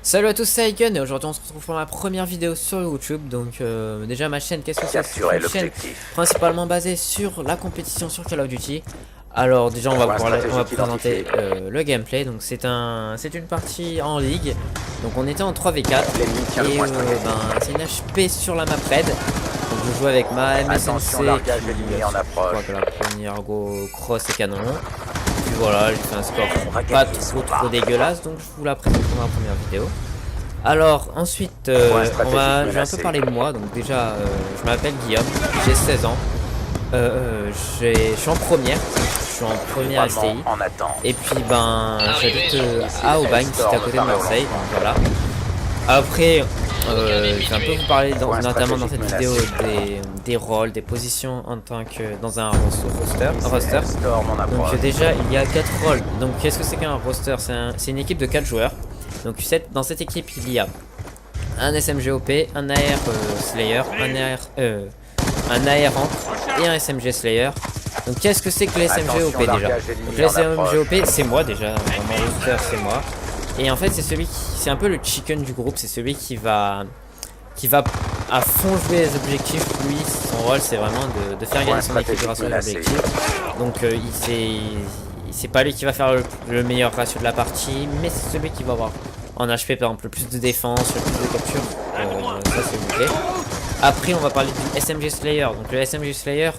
Salut à tous, c'est Aiken et aujourd'hui on se retrouve pour ma première vidéo sur YouTube. Donc déjà ma chaîne, qu'est-ce que c'est? C'est une chaîne principalement basée sur la compétition sur Call of Duty. Alors déjà on va présenter le gameplay. Donc c'est une partie en ligue. Donc on était en 3v4 et c'est une HP sur la map Red. Donc je joue avec ma MSNC qui que la première cross et canon. Puis voilà, j'ai fait un score pas trop dégueulasse, donc je vous la présente pour ma première vidéo. Alors ensuite, je vais un peu parler de moi. Donc déjà, je m'appelle Guillaume, j'ai 16 ans, je suis en première, STI. Et puis j'habite à Aubagne, c'est à côté de Marseille, donc voilà. Après, je vais un peu vous parler notamment dans cette vidéo des rôles, des positions en tant que dans un roster. Donc déjà il y a 4 rôles. Donc qu'est-ce que c'est qu'un roster? C'est une équipe de 4 joueurs. Donc dans cette équipe il y a un SMGOP, un AR Slayer, un AR Rank et un SMG Slayer. Donc qu'est-ce que c'est que les SMGOP déjà? Donc les SMGOP c'est moi déjà, mon roster c'est moi. Et en fait c'est un peu le chicken du groupe, c'est celui qui va à fond jouer les objectifs. Lui son rôle c'est vraiment de faire gagner son équipe grâce aux objectifs. Donc c'est pas lui qui va faire le meilleur ratio de la partie, mais c'est celui qui va avoir en HP par exemple le plus de défense, le plus de capture, ça c'est obligé. Après on va parler du SMG Slayer. Donc le SMG Slayer,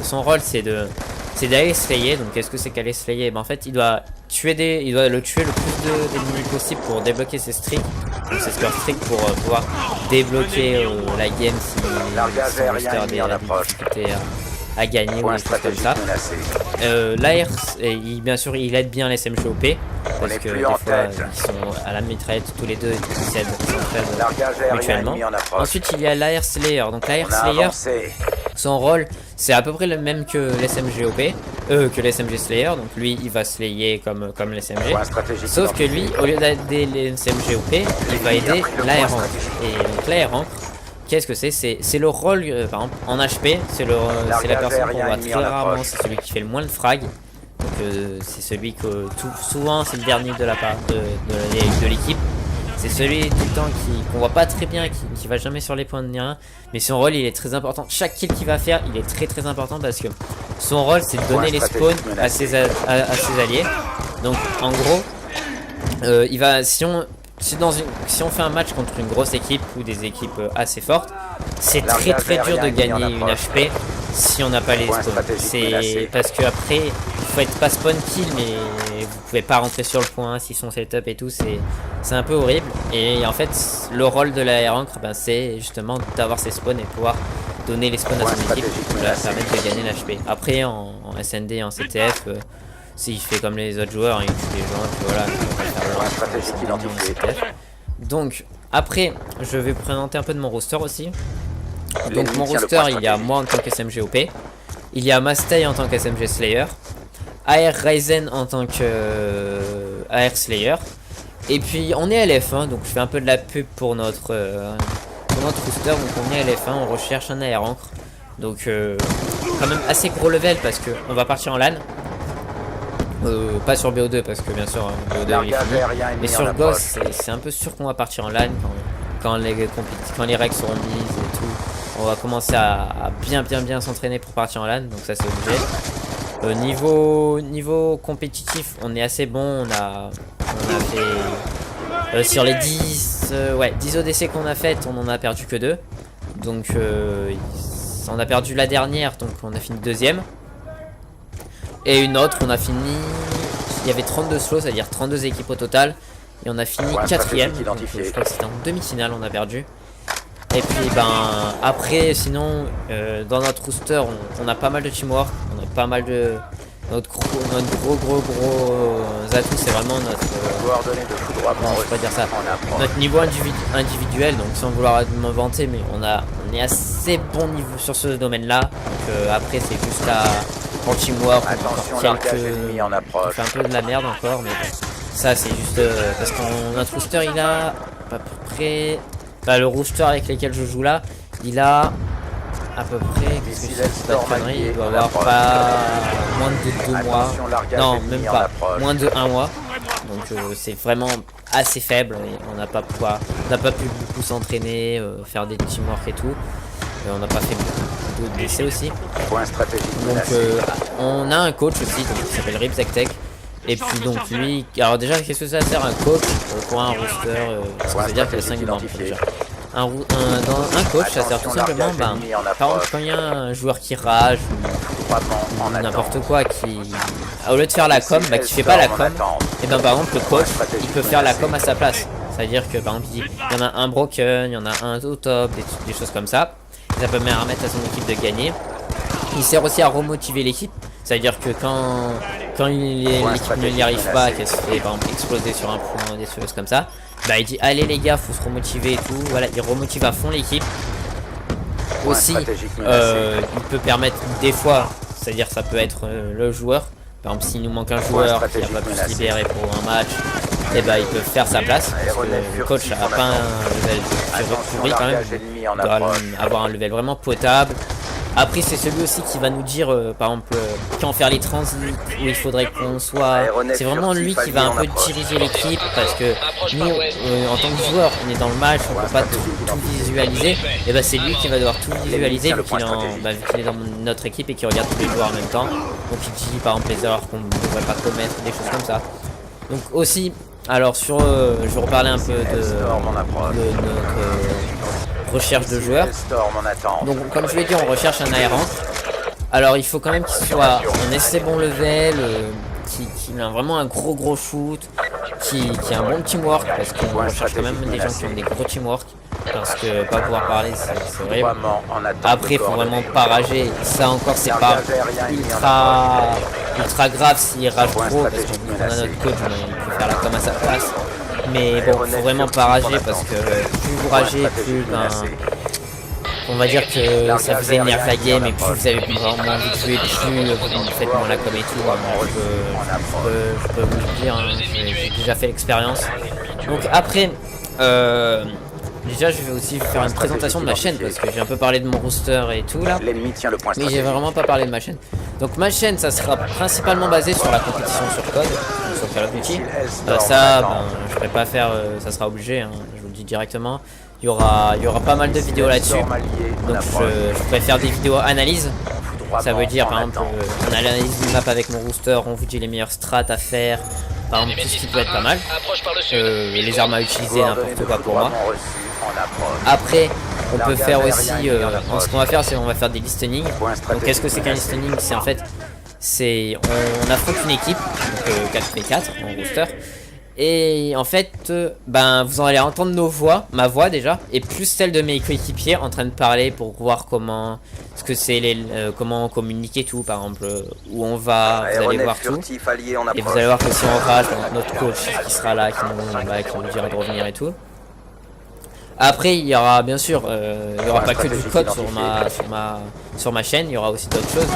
son rôle c'est d'aller slayer. Donc qu'est-ce que c'est qu'aller slayer? En fait il doit le tuer le plus d'ennemis possible pour débloquer ses streaks. Donc ses score streaks pour pouvoir débloquer la game si son roster a des difficultés à gagner ou des choses comme ça. L'AR, bien sûr il aide bien les SMGOP parce que des fois ils sont à la mitraillette tous les deux, ils s'aident mutuellement. Ensuite il y a l'AR Slayer. Donc l'AR Slayer, son rôle c'est à peu près le même que l'SMGOP, que l'SMG Slayer. Donc lui il va slayer comme l'SMG, sauf que lui au lieu d'aider les SMGOP il va aider l'AR Rank. Et donc l'AR Rank, qu'est-ce que c'est le rôle, par exemple en HP, c'est la personne qu'on voit très rarement, c'est celui qui fait le moins de frag. Donc c'est celui que souvent c'est le dernier de la part de l'équipe. C'est celui tout le temps qu'on voit pas très bien, qui va jamais sur les points de rien. Mais son rôle il est très important. Chaque kill qu'il va faire il est très important parce que son rôle c'est de donner les spawns à ses alliés. Donc en gros si on fait un match contre une grosse équipe ou des équipes assez fortes, c'est très dur de gagner une HP si on n'a pas les spawns. C'est parce que après il faut être pas spawn kill, mais vous pouvez pas rentrer sur le point s'ils sont setup et tout, c'est un peu horrible. Et en fait le rôle de la R-Rank, c'est justement d'avoir ses spawns et pouvoir donner les spawns à son équipe pour leur permettre de gagner l'HP. Après en SND, en CTF, s'il fait comme les autres joueurs, il tue les gens, puis voilà, donc après je vais vous présenter un peu de mon roster aussi. Donc mon roster il y a moi en tant que SMGOP, il y a Mastay en tant que SMG Slayer, AR Ryzen en tant que AR Slayer, et puis on est LF1. Donc je fais un peu de la pub pour notre roster. Donc on est LF1, on recherche un AR Ancre. Donc quand même assez gros level parce que on va partir en LAN. Pas sur BO2 parce que bien sûr BO2 il est fini, mais sur Ghost c'est un peu sûr qu'on va partir en LAN quand les règles seront mises et tout. On va commencer à bien s'entraîner pour partir en LAN, donc ça c'est obligé. Niveau compétitif on est assez bon. On a fait sur les 10 ODC qu'on a faites, on en a perdu que 2. Donc on a perdu la dernière, donc on a fini deuxième. Et une autre, on a fini, il y avait 32 slows, c'est-à-dire 32 équipes au total. Et on a fini 4ème, donc je crois que c'était en demi-finale, on a perdu. Et puis après, sinon, dans notre roster, on a pas mal de teamwork. On a pas mal de... Notre gros atout, c'est vraiment notre niveau individuel. Donc sans vouloir me vanter, mais on est assez bon niveau sur ce domaine-là. Donc après, c'est juste en teamwork, on fait un peu de la merde encore, mais ça c'est juste parce que notre roster il a à peu près, le roster avec lequel je joue là, il a à peu près, qu'est-ce que c'est, pas de conneries, il doit avoir pas moins de 2 mois, non même pas, moins de 1 mois. Donc c'est vraiment assez faible. Et on n'a pas pu beaucoup s'entraîner, faire des teamwork et tout. On n'a pas fait beaucoup d'essais aussi. Donc on a un coach aussi donc, qui s'appelle Ripzectech. Et puis donc lui, alors déjà qu'est-ce que ça sert un coach pour un rooster ça veut dire qu'il y a 5 membres déjà. Un coach ça sert tout simplement par exemple quand il y a un joueur qui rage ou n'importe quoi qui au lieu de faire la com qui fait pas la com, et ben par exemple le coach il peut faire la com à sa place. Ça veut dire que par exemple il y en a un broken, il y en a un au top, des choses comme ça. Ça peut permettre à son équipe de gagner. Il sert aussi à remotiver l'équipe. Ça veut dire que quand l'équipe ne n'y arrive pas, qu'elle se fait par exemple exploser sur un point, des choses comme ça, bah il dit allez les gars, faut se remotiver et tout. Voilà, il remotive à fond l'équipe. Aussi, il peut permettre des fois, c'est-à-dire ça peut être le joueur. Par exemple, s'il nous manque un joueur qui n'a pas pu se libérer pour un match, et bah il peut faire sa place. Parce que le coach n'a pas un level pourri quand même. Il doit avoir un level vraiment potable. Après c'est celui aussi qui va nous dire par exemple quand faire les transits où il faudrait qu'on soit. C'est vraiment lui qui va un peu diriger l'équipe parce que nous en tant que joueur on est dans le match, on peut pas tout visualiser. Et bah c'est lui qui va devoir tout visualiser vu qu'il est dans notre équipe et qui regarde tous les joueurs en même temps. Donc il dit par exemple les erreurs qu'on ne devrait pas commettre, des choses comme ça. Donc aussi alors sur je vais reparler un peu de notre recherche de joueurs. Donc comme je l'ai dit on recherche un aérant. Alors il faut quand même qu'il soit en assez bon level, qu'il a vraiment un gros shoot, qui a un bon teamwork parce qu'on recherche quand même des gens qui ont des gros teamwork. Parce que pas pouvoir parler c'est horrible. Après il faut vraiment pas rager. Ça encore c'est pas ultra grave s'il rage trop parce qu'on a notre coach mais il peut faire la com à sa place. Mais bon, faut vraiment pas rager parce que plus vous ragez, plus on va dire que ça vous énerve la game et plus vous avez vraiment envie de jouer, plus vous faites moins la com et tout. Je peux vous le dire, hein, j'ai déjà fait l'expérience. Donc après, déjà je vais aussi faire une présentation de ma chaîne parce que j'ai un peu parlé de mon rooster et tout là. Mais j'ai vraiment pas parlé de ma chaîne. Donc ma chaîne ça sera principalement basé sur la compétition sur code. Sur Call of Duty. Je pourrais pas faire, ça sera obligé, hein, je vous le dis directement. Il y aura pas mal de vidéos là-dessus. Donc je pourrais faire des vidéos analyse. Ça veut dire par exemple on analyse une map avec mon rooster, on vous dit les meilleures strats à faire. Par exemple tout ce qui peut être pas mal. Les armes à utiliser, n'importe quoi pour moi. Après on peut faire aussi, ce qu'on va faire c'est on va faire des listenings. Donc qu'est-ce que c'est qu'un listening? C'est en fait on affronte une équipe, donc 4v4 en rooster. Et en fait, vous allez entendre nos voix, ma voix déjà, et plus celle de mes coéquipiers en train de parler pour voir comment comment communiquer tout, par exemple, où on va, vous allez voir tout. Et vous allez voir que si on rage, notre coach qui sera là, qui nous dira de revenir et tout. Après il y aura bien sûr il y aura pas que du code sur ma chaîne, il y aura aussi d'autres choses.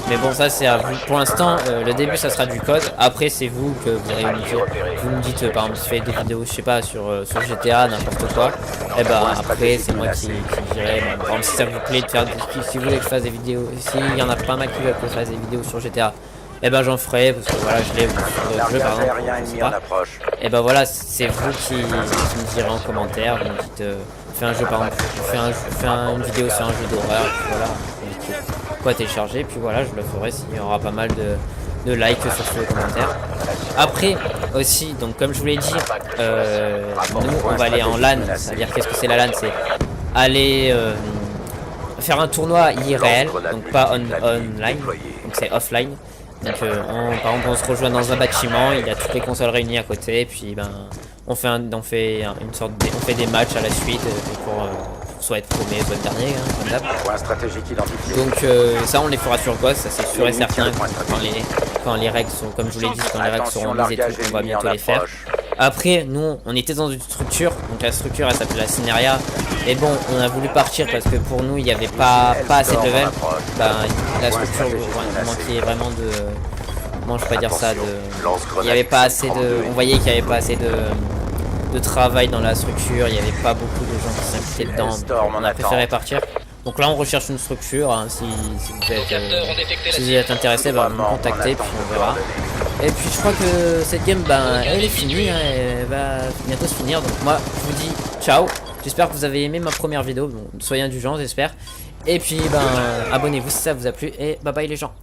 Mais bon ça c'est à vous. Pour l'instant le début ça sera du code. Après c'est vous que vous allez me dites par exemple si je fais des vidéos je sais pas sur GTA n'importe quoi. Et après c'est moi qui dirai par exemple si ça vous plaît de faire si vous voulez que je fasse des vidéos, s'il y en a pas mal qui veulent que je fasse des vidéos sur GTA. Et j'en ferai parce que voilà je l'ai sur d'autres jeux par exemple. Et voilà c'est vous qui me direz en commentaire, vous me dites fais un jeu par exemple, fais une vidéo sur un jeu d'horreur, voilà, quoi télécharger, puis voilà je le ferai s'il y aura pas mal de likes sur ce commentaire. Après aussi donc comme je vous l'ai dit nous on va aller en LAN, c'est à dire qu'est-ce que c'est la LAN, c'est aller faire un tournoi IRL, donc pas online, donc c'est offline. Donc par exemple on se rejoint dans un bâtiment, il y a toutes les consoles réunies à côté, et puis on fait des matchs à la suite pour soit être premier, soit être dernier, hein, comme d'hab. Donc ça on les fera sur Ghost, ça c'est sûr et certain quand les règles sont, comme je vous l'ai dit, quand les règles seront mises et tout, on va bientôt les faire. Après nous on était dans une structure, donc la structure elle s'appelle la Cineria. Et bon on a voulu partir parce que pour nous il n'y avait pas assez de level. La structure manquait vraiment de... Comment je pourrais dire ça, il n'y avait pas assez de... On voyait qu'il n'y avait pas assez de travail dans la structure, il n'y avait pas beaucoup de gens qui s'impliquaient dedans, donc on a préféré partir. Donc là on recherche une structure, hein, si vous êtes intéressé, vous me contactez puis on verra. Et puis je crois que cette game, ben, elle est finie, hein, elle va bientôt se finir. Donc moi, je vous dis ciao. J'espère que vous avez aimé ma première vidéo. Bon, soyez indulgents, j'espère. Et puis, ben, abonnez-vous si ça vous a plu. Et bye bye les gens.